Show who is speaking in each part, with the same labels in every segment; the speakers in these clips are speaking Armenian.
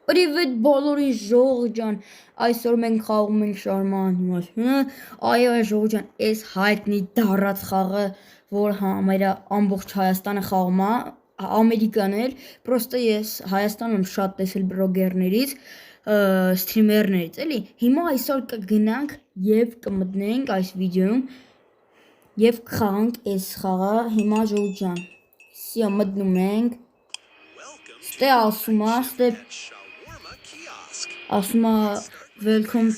Speaker 1: Привет բոլորին Ժողովուրդ ջան, այսօր մենք խաղում ենք շարման անիմացիոնը, այո Ժողովուրդ ջան, այս հայտնի դառած խաղը, որ համարյա ամբողջ Հայաստանը խաղում է, Ամերիկան էլ, պրոստը ես Հայաստանում եմ շատ տեսել բլոգերներից, սթրիմերներից, էլի, հիմա այսօր կգնանք եւ կմտնենք այս վիդեոյում եւ կխաղանք այս խաղը, հիմա Ժողովուրդ ջան, սիա մտնում ենք, ստե ասում է welcome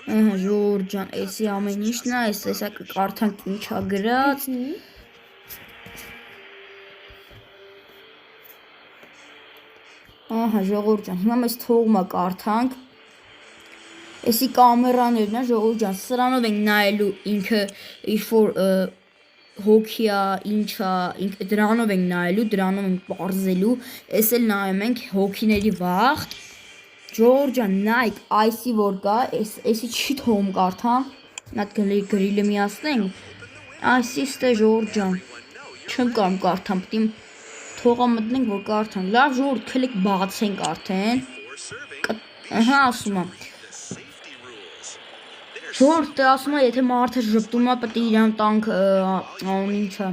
Speaker 1: Ժողովուրդ ջան, էսի ամեն ինչն է, այս տեսա կկարդանք ինչա գրած Ժողովուրդ ջան, հիմա մեզ թողում է կարդանք էսի կամերաներն է Ժողովուրդ ջան, սրանով ենք նայելու ինքը ինչ-որ հոգիա, ինչա, դրանով ենք նայելու, դրանով ենք պարզելու, ես էլ նայում ենք հոգիների վաղտ, Ժողովուրդ ջան, նայք, այսի որ կա, էսի չի թողում կարդամ, նատ գրիլը միացնենք, այսի ստե Ժողովուրդ ջան, չեմ կարում կարդամ, պտիմ թողա մտնենք, որ կարդանք, լավ Ժողովուրդ, քլիկ բացենք արդեն, ասում եմ, Ժողովուրդ ասում է, եթե մարդը ժպտում է, պետք է իրան տանք ինչը,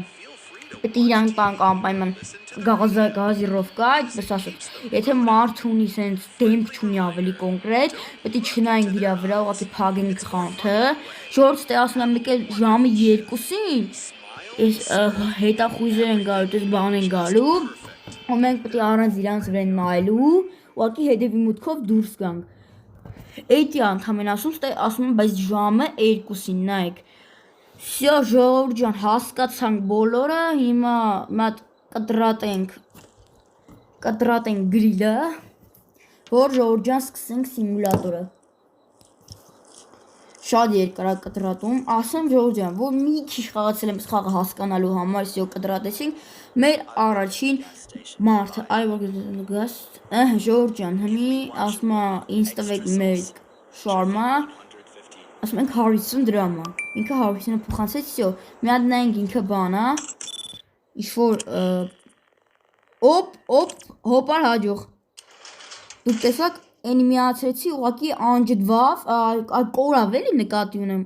Speaker 1: պետք է իրան տանք անպայման գազիրովկա, այդպես ասած, եթե մարդը ունի սենց դեմք չունի ավելի կոնկրետ, պետք է չնայենք իրա վրա, ուղղակի փակենք խանութը, Ժողովուրդ ասում է, մեկ էլ ժամը 2-ին, այս հետախույզեր են գալու, այս բան են գալու, ու մենք պետք է առանց իրանց վրա նայելու, ուղղակի հետևի մուտքով դուրս գանք Էդի անդամեն ասում եմ, բայց ժամը 2-ին նայեք Սյո Ժողովուրդ ջան, հասկացանք բոլորը, հիմա մատ կտրատենք գրիլը, որ Ժողովուրդ ջան սկսենք սիմուլատորը Շատ երկար է կտրատում, ասեմ Ժողովուրդ ջան, որ մի քիչ խաղացել եմ խաղը հասկանալու համար, սյո կտրատեցինք, մեր առաջին մարդը, այ որ գաս, Ժողովուրդ ջան, հնի ասում է ինձ տվեք մեր շարմա, ասում ենք 150 դրամ է, ինքը 150-ը փոխանցեց, սյո, մի հատ նայենք ինքը բան է, ինչ-որ, հոպար հաջող, դուք տեսակ, Էնի միացրեցի, ուղղակի անջդվավ, կորավ էլի նկատի ունեմ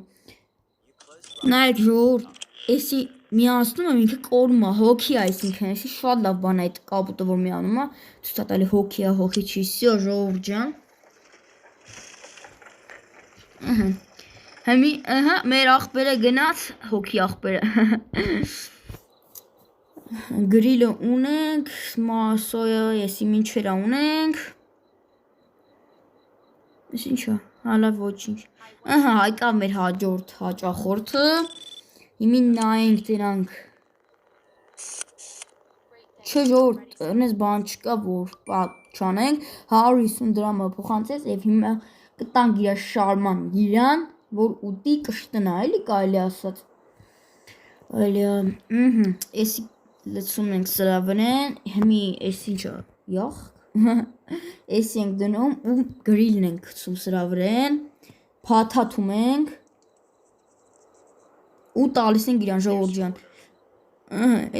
Speaker 1: Նայեք Ժողովուրդ, էսի միացնում եմ ինքը կորում է, հոգի է այսինքն, էսի շատ լավ բան է այդ կապուտը, որ միանում է, ցույց տալի հոգի է, հոգի չի, սյո Ժողովուրդ ջան Հիմի, մեր աղբերը գնաց, հոգի աղբերը Գրիլը ունենք, սոյա, եսի մինչերա ունենք Ես ինչա, հալա ոչինչ Հայկավ մեր հաջորդ հաճախորդը Հիմի նայենք դրանք Չէ Ժողովուրդ, նես բան չկա, որ չանենք 150 դրամը փոխանցեց և հիմա կտանք իրա շարման իրան, որ ուտի կշտնա, էլի կարելի ասած Էսի լցում ենք սրա վրեն, հիմի էս ինչա, յախ Էսի ենք դնում ու գրիլն ենք գցում սրա վրեն, փաթաթում ենք ու տալիս ենք իրան Ժողովուրդ ջան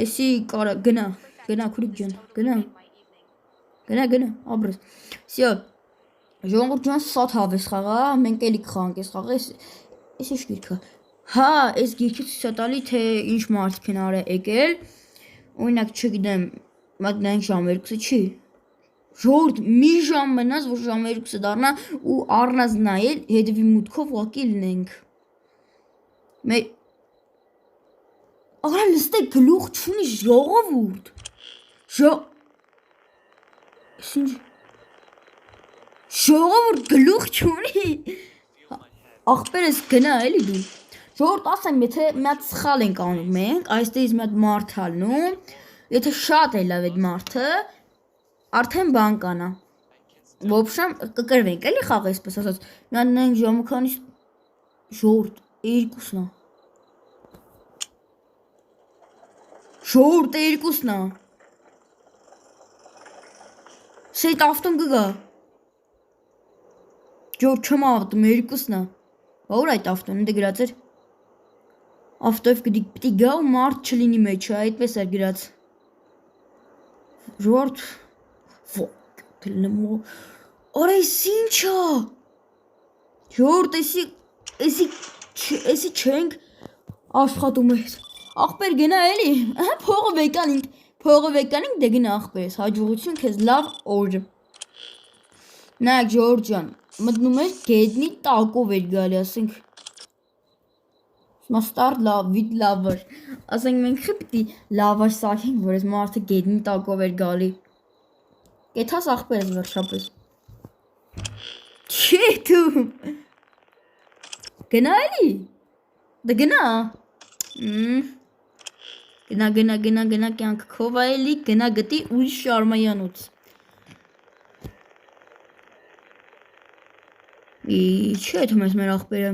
Speaker 1: Էսի կարա գնա քուրիկ ջան գնա ապրես Սյո Ժողովուրդ ջան շատ հավես խաղա մենք էլի կխաղանք այս խաղը Էս ինչ գիրք է Հա այս գիրքը ցույց է տալի թե ինչ մարդիկ են արա եկել Օրինակ չգիտեմ մատնանք ժամ 2-ը չի Ժողովուրդ մի ժամ մնաց որ ժամ 2-ը դառնա ու առնած նայել հետևի մուտքով ուղղակի լնենք Աղա նստեք գլուխ չունի Ժողովուրդ Ժողովուրդ գլուխ չունի Աղբերս գնա էլի դու Ժողովուրդ ասեմ եթե մի հատ սխալ ենք անում մենք այստեղից մի հատ մարդ հալնում եթե շատ է լավ այդ մարդը արդեն բան կանա Ոբշամ կկրվենք էլի խաղը այսպես ասած մի հատ նայենք ժամը քանի Ժողովուրդ 2-ն է Ժողովուրդ 2-ն է Սեյտ ավտոն կգա Ժողովուրդ չեմ ավտում 2-ն է Որ այդ ավտոն ընդ գրած էր Ավտոյով պիտի գա ու մարդ չլինի մեջը այդպես էր գրած Ժողովուրդ Թլնմո։ Արա էս ինչա։ Ժողովուրդ, էսի չենք աշխատում ես։ Ախպեր գնա էլի։ Փողը վեկանինք դե գնա ախպերս։ Հաջողություն քեզ լավ օր։ Նայեք ժողովուրդ ջան, մտնում ես գետնի տակով էր գալի, ասենք Մաստար վիդ լավար։ Ասենք մենք պիտի լավար սարքենք, որ այս մարդը գետնի տակով էր գալի։ Կեթաս ախպերս վերջապես։ Չի դու։ Գնա էլի։ Դե գնա։ Գնա կյանք քով էլի, գնա գտի ուրիշ շարմայանոց։ Չի էթում ես մեր ախպերը։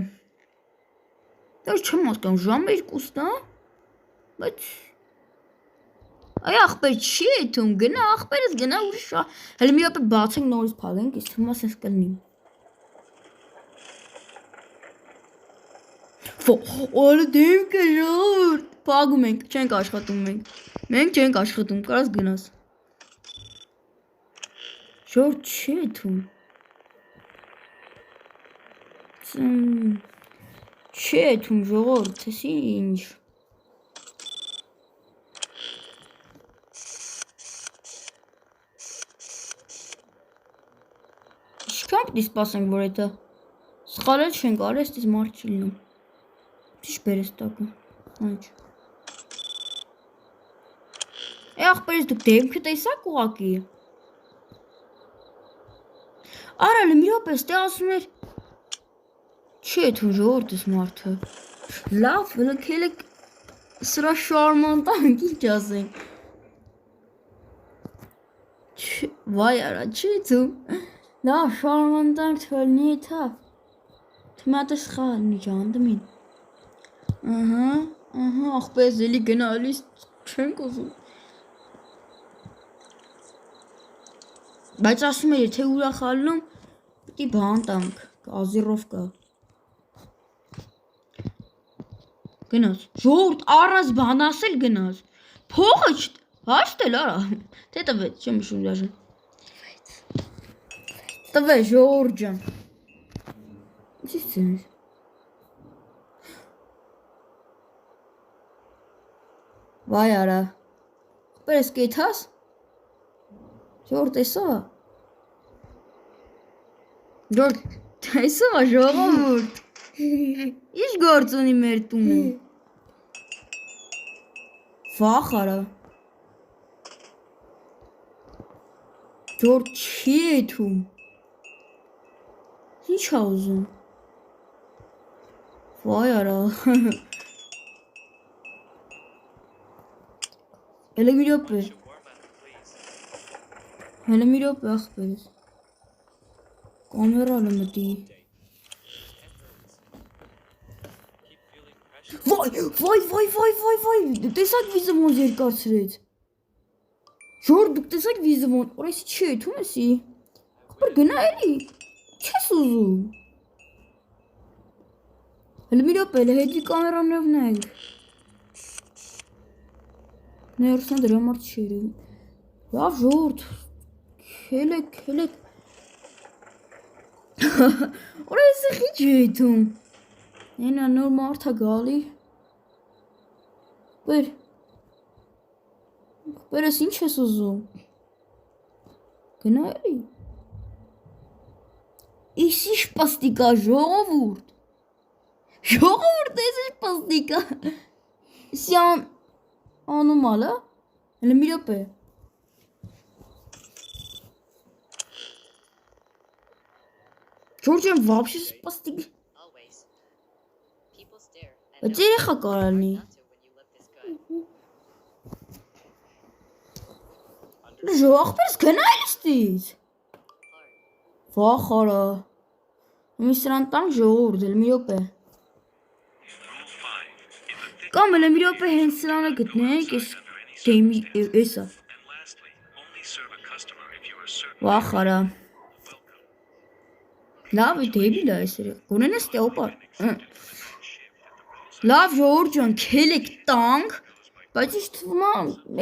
Speaker 1: Դեռ չեմ հասկանում, ժամը 2-ն է, բայց այ ախպեր չի էթում, գնա ախպերս գնա ուրիշ հələ մի րոպե բացենք նորից փակենք, իսկ թվում է սենց կլինի։ Օլը դեմքը ժողովուրդ, փակում ենք, չենք աշխատում մենք չենք աշխատում, կարաս գնաս։ Ժողովուրդ չի էթում։ Չի էթում ժողովուրդ, էսի ինչ։ Ինչքան պիտի սպասենք, որ էտա սխալել չենք արել, էստից մարդ չի լինում։ Ճիշտ բերես տակը, անչ։ Ախպերս դուք դեմքը տեսակ ուղակի։ Արա մի րոպե, ստեղ ասում էր չի էթում ժողովուրդ էս մարդը։ Լավ, լքել եք սրա շարման տանք, ինչ ասենք։ Վայ արա, չի էթում։ Լավ, շարման տանք թվալնի էթա։ Թմատը սխալնի ջանդմին։ Ախպես էլի գնալիս չենք ուզում։ Բայց ասում է, եթե ուրախալնում, պիտի բան տանք, գազիրովկա։ Գնաս, ժողովուրդ առանց բան ասել գնաս, փողը հաշտել արա, թե տվեց, չեմ հիշում դաժե։ Տվեց, ժողովուրդ ջան։ Ինչ ցես։ Վայ արա։ Պերես կեթաս։ Ժողովուրդ տեսա։ Տեսա ժողովուրդ։ Ինչ գործ ունի մեր տունը։ Վախ արա։ Ժողովուրդ չի էթում։ Ինչ ա ուզում։ Վայ արա։ Հələ մի րոպե ախպերս։ Կամերանը մտի։ Վայ, տեսակ վիզը ոնց երկարցրեց։ Ժողովուրդ դուք տեսակ վիզը ոնց, օր էսի չի էթում էսի։ Ախպեր գնա էլի, չես ուզում։ Հələ մի րոպե, հələ հետի կամերանով նայենք։ Ներսան դրա մարդ չի երևում։ Լավ ժողովուրդ, քելեք։ Օր էսի խիչ է էթում։ Ենա նոր մարդ է գալի։ Պերես ինչ ես ուզում։ Գնա էլի։ Իսի շպաստիկա ժողովուրդ։ Ժողովուրդ էսի շպաստիկա։ Սյան անոմալ է։ Հələ մի րոպե։ Ջորջան վաբշե սպաստիկ։ Բայց երեխա կարալնի։ Ախպերս գնա էլ ստից։ Վախ արա։ Մի սրան տանք ժողովուրդ, էլ մի րոպե։ Կամ էլ մի րոպե հենց սրանը գտնենք, ես գեյմի էսա։ Վախ արա։ Լավ է դեբիլ է այս երեխ, գոնեն ես տեոպար։ Լավ ժողովուրդ ջան, քելեք տանք, բայց ինչ թվում է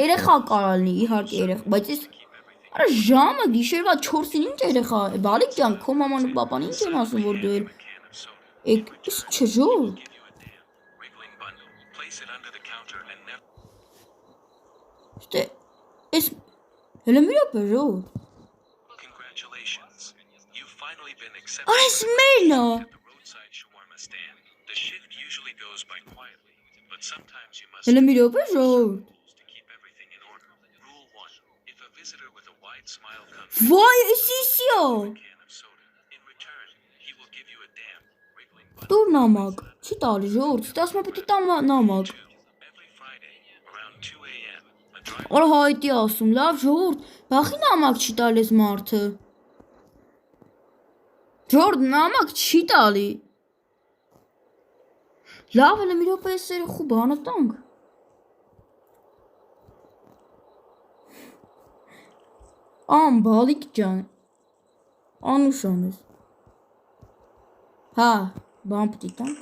Speaker 1: երեխա կարալնի, իհարկե երեխա, բայց ես Արա ժամը գիշերվա 4-ին ինչ երեխա է, բալիկ ջան, քո մաման ու պապան ինչ են ասում, որ դու եք, ինչ չէ ժողովուրդ։ Ստե, ես, հելը մի րոպե ժողովուրդ։ Արա ես մերն է։ Հելը մի րոպե ժողովուրդ։ Vay esisio. Dur namak. Չի տալի ժողովուրդ, ստե ասում է պետք է տամ նամակ։ Օր հայտի ասում, լավ ժողովուրդ, բախի նամակ չի տալիս մարդը։ Ժողովուրդ նամակ չի տալի։ Լավ էլ մի րոպե ես երեխու բանը տանք։ Ամ բալիկ ջան։ Անուշան ես։ Հա, բան պետք է տանք։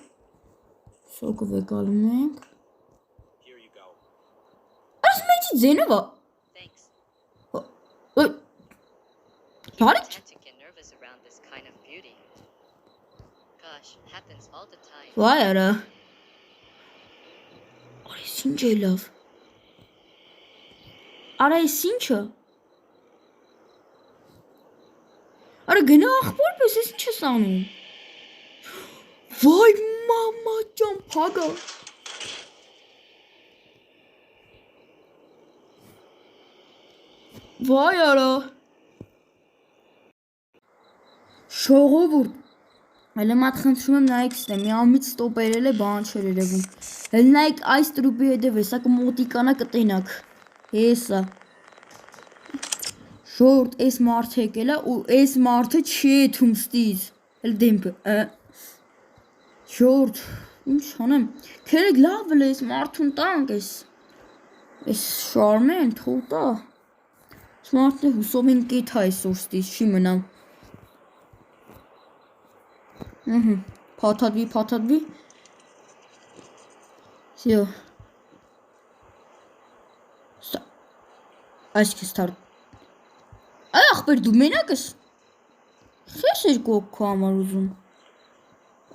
Speaker 1: Սոկը վեկալում ենք։ Այս մեջի ձենով է։ Բալիկ։ Վայ արա։ Արա ես ինչ է լավ։ Արա ես ինչը։ Արա գնա աղբոր պես ես ինչ ես անում։ Վայ մամա ջան փագա։ Վայ արա։ Ժողովուրդ։ Հələ մատ խնդրում եմ նայեք ստե, մի ամից ստոպերել է բան չեր երևում։ Հələ նայեք այս տրուպի հետև է, սա կմոտիկանա կտենակ։ Հեսա։ Ժողովուրդ, այս մարդը եկել է ու այս մարդը չի եթում ստից։ Հələ դեմքը։ Ժողովուրդ, ինչ անեմ։ Քերեք լավ էլ այս մարդուն տանք այս շարմեն թող տա։ Այս մարդն է հուսով են կեթա այսօր ստից չի մնամ։ Փաթաթվի։ Всё։ Այսքես թար։ Այ ախպեր դու մենակ ես։ Խես երկու քո համար ուզում։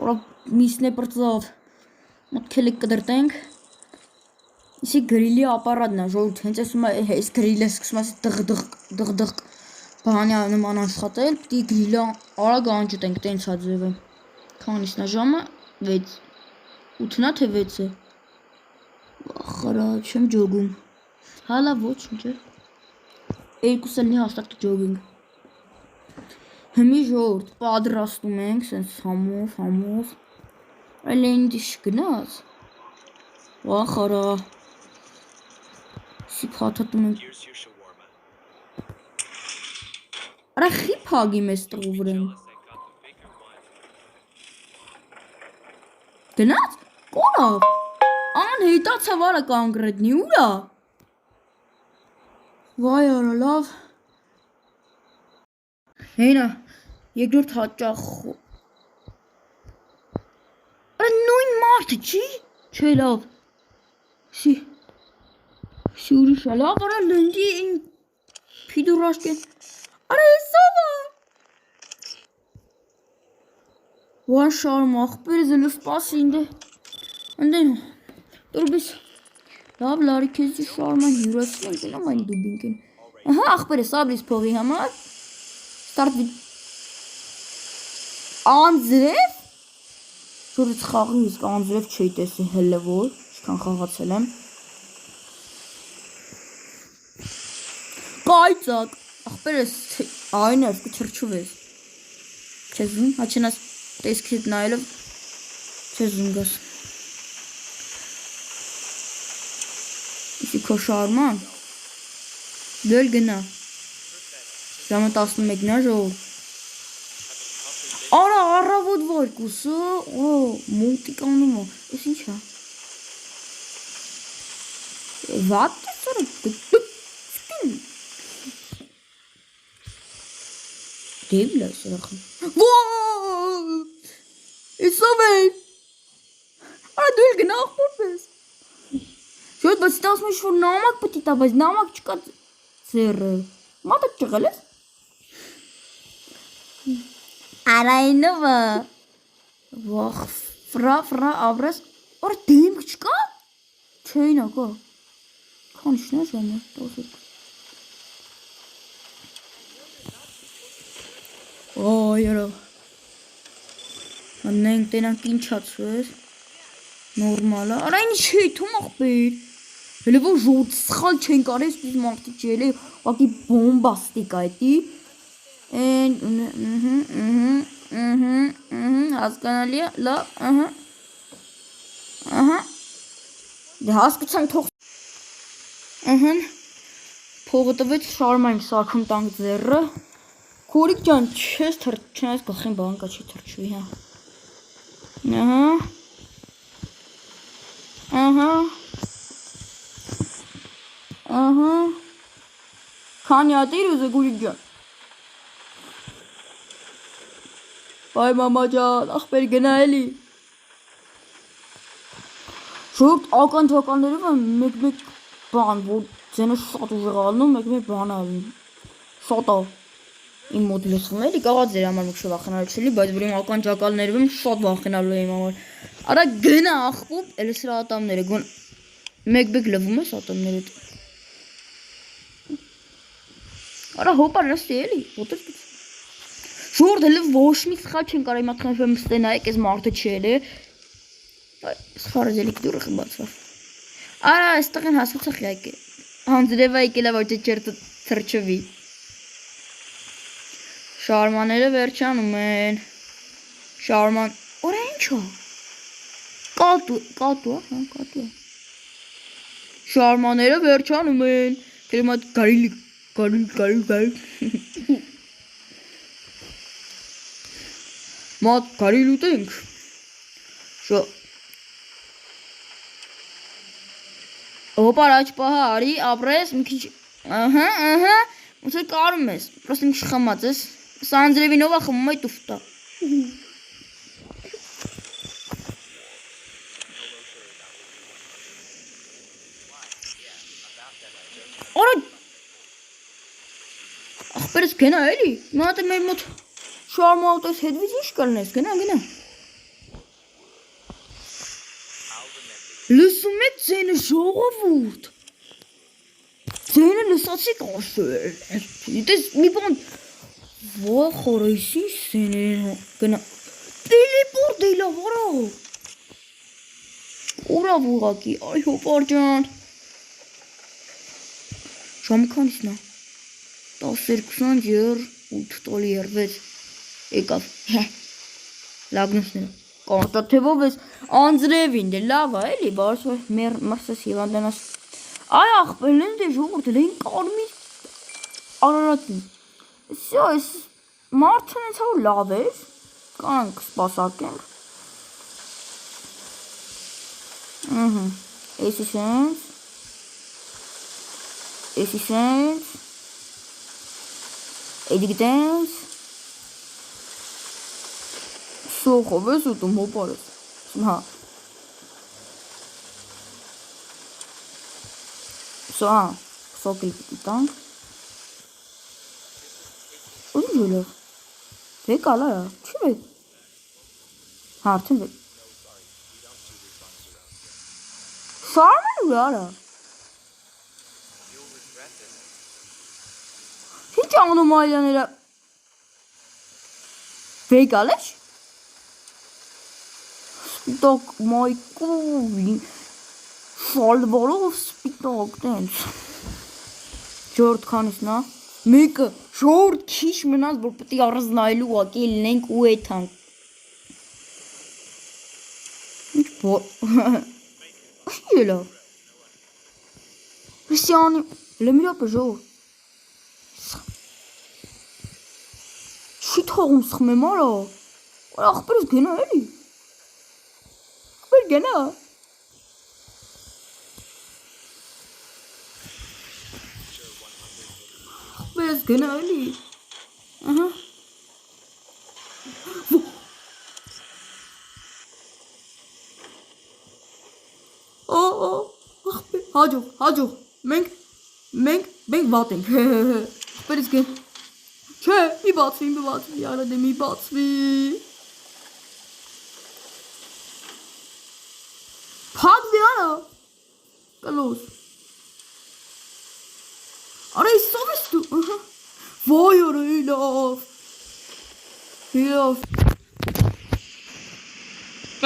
Speaker 1: Օրա միսնե պրծավ։ Մտքել եք կդրտենք։ Իսի գրիլի ապարատն է, ժողովուրդ, հենց ասում է, այս գրիլը սկսում է դղ բանի նման աշխատել, պիտի գրիլը արագ անջուտենք, տենց է ձևը։ Քանիսն է ժամը 6 8-նա թե 6 է։ Ախարա, չեմ ջոգում։ Հալա ոչ ինչ է։ Երկուսը լի հաստատ կջոգենք։ Հիմի ժողովուրդ, պատրաստում ենք, սենց համով։ Այլ ինձ գնաց։ Ախարա։ Սի փաթաթում ենք։ Արա խի փագի մեզ տղուրեն։ Գնաց, կորավ, անհետացավ արա կոնկրետնի ուրա։ Վայ արա լավ։ Հենա, երկրորդ հաճախ։ Արա նույն մարդը չի։ Չէ լավ։ Սի ուրիշ է լավ, արա լնդի են պիդուրաշկեն։ Արա եսով է։ Վան շարմ աղբեր զելու սպասի ինդ է։ Անդեն, դուրբիս, լավ լարի կեզի շարման հյուրասին են գնամ այն դուբինք են։ Ահա աղբեր է սաբրիս փողի համար։ Ստարտվի։ Անձրև։ Շորից խաղի իսկ անձրև չի տեսի հելը որ, շքան խաղացել եմ։ Կայծակ, աղբեր ես այն ես կչրչուվես։ Չես զում, հաչենաս տեսքիտ նայելով, չես զունգաս։ Իսի քո շարման, դու էլ գնա, ժամը 11-ն է ժողովուրդ։ Արա առավոտ վարկուսը, մուլտիկանում է, ես ինչ է։ Վատ է սորը, դեվիլ է սրախը։ Իսով են։ Արա դու էլ գնա աղբոր պես։ Շոտ, բայց ստասում ես որ նամակ պտի տա, բայց նամակ չկա ձերը։ Մատը ճղել ես։ Արայնովը։ Վախ, ֆրա ապրես, որ դիմք չկա։ Չէին ակա։ Քանիշն է ժամը, տոսիկ։ Այո։ Անենք տենանք ինչացուես։ Նորմալ է։ Արա ինչ չի, թում ախպեր։ Հələ որ ժոտ սխալ չեն կարես դից մարդի չելի, ուղղակի բոմբաստիկ է դի։ Հասկանալի է, լավ, ահա։ Դե հասկացանք թող։ Փողը տվեց շարում ենք սարքում տանք ձեռը։ Քորիկ ջան, չես չնայես գլխին բան կա չի թրջվի, Ահա։ Քանի ատիր ուզե գուրիկ ջան։ Բայ մամա ջան, ախպեր գնա էլի։ Շուրտ ականջականներով եմ մեկ բան, որ ձենը շատ ուժեղ ալնում, մեկ բան ալնում։ Շատ ալ։ Իմ մոտ լսվում էլի, կաղա ձեր համար մեկ շվախենալու չելի, բայց որ իմ ականջականներով եմ շատ վախենալու եմ համար։ Արա գնա ախպուպ, էլի սրա ատամները գոն մեկ լվում ես ատամներդ։ Արա հոպար լստի էլի, ոտեր գիծ։ Շուրդ հլը ոչ մի սխալ չեն կարա իմ ատխանվում ստենայեք ես մարդը չի էլի։ Սխարը ձելիք դուրը խբացվար։ Արա այստեղ են հասուցախ յայք է։ Հանձրևա եկելա ոչ չերտը թրչվի։ Շարմաները վերջանում են։ Շարման, որա ինչ է։ Կատու է։ Շարմաները վերջանում են։ Կերեմ այդ գարիլ։ Մատ գարիլ ուտենք։ Հոպար աչ պահա արի, ապրես, մի քիչ, ոնց որ կարում ես, պրոստը մի քիչ խմած ես, սա անձրևինով է խմում այդ ուֆտա։ Արա, ախպերս գնա էլի, մատ է մեր մոտ շարմա ատոս հետվից ինչ կլնես, գնա։ Լսում եք ձենը ժողովուրդ, ձենը լսացիք ասել, դես մի բան, վախ խորայս ինչ սեներեն գնա, տելեպորտ էլա վարա, օրավ ուղակի, այ հոպար ջան, ժամը քանիսն է, 10:20 ջր, 8:36, եկավ, լագնուսները, կարտաթևով ես անձրևին դե լավ է էլի, բայց մեր մրսես հիվանդանաս, այ ախպերն դե ժողորդ էլ էին կարմիր արարատին, սյո ես մարդն ես հավ լավ ես, կանք սպասակենք, եսի սենց, էդի գտենց, Սոխով ես ուտում հոպարս, հա, սոկի տանք, ուզի ժոլով, վեկ ալարա, չի վեկ, հարդին վեկ, շարմեն ուր արա, ինչ անում այլաները, վեկ ալեշ, Spitակ մայկով, շալվարով սպիտակ տենց, ժորդ քանիսն է, մեկը ժորդ քիչ մնաց, որ պետի առզնայլու ուղակի լինենք ու էթանք, ինչ ինչ ելավ, հսյանի, լեմիրապը ժոր, չի թողում սխմեմ արա, ախպերս գնա էլի, գնա Ախպերս գնա էլի ախպեր հաջող մենք վատ ենք ախպերս գեն։ Չէ, մի բացվի, արադե մի բացվի։ Փակվի արա։ Կլոս։ Արա իսով ես դու, ահա։ Վայ արա, Հիլով։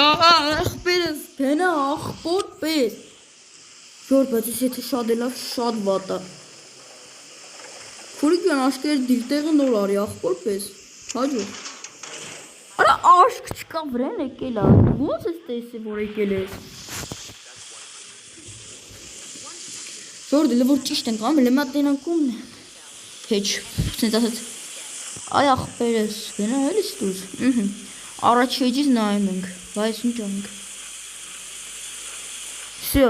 Speaker 1: Ախպերս գենա ախպոր պես։ Ժոր, բայց ես եթե շատ էլավ շատ վատա։ Քուրիկյան աշկեր դիրտեղը նոր արի ախպոր պես, հաջող։ Արա աշկ չկա վրեն եկել ա, ոնց ես տեսի, որ եկել ես։ Ժոր, դելը որ ճիշտ ենք ամ, լեմա տենանկումն է։ Հեչ, սենց ասած, այ ախպերս, գենա էլ ես դուր, առաջ հեջից նայում ենք, բայց ինչ անենք։ Всё,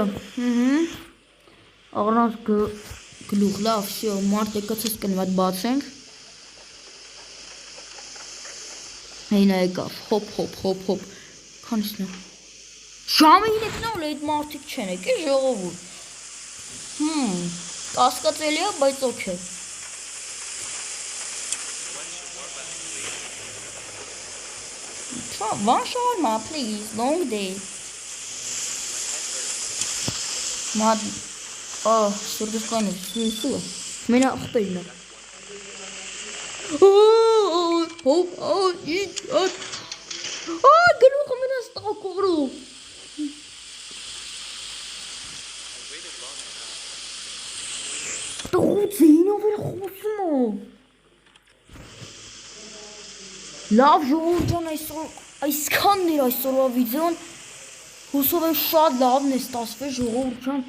Speaker 1: առանց գլուխ, լավ, всё, մարդ եկացես կնվատ բացենք։ Հինա եկավ, հոպ, քանիսն է։ Ժամը հինեքն ալ այդ մարդիկ չեն եկել ժողովուրդ։ Կասկածելի է, բայց օքեյ։ One shawarma, please, long day. Mad, sırf kanı, su. Mena aktarına. Hop, git. Gel bakalım nasıl takılır. Doğru, ver xosmo. Լավ ժողովուրդ այսքանն էր այսօրվա վիդեոն, հուսով եմ շատ լավն է ստացվել ժողովուրդ ջան,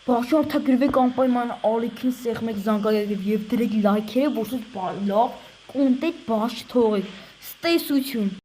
Speaker 1: բաժանորդագրվեք անպայման ալիքին սեղմեք զանգակը և դրեք լայքերը, որ լավ կոնտենտ բաց չթողեք, ստեսություն։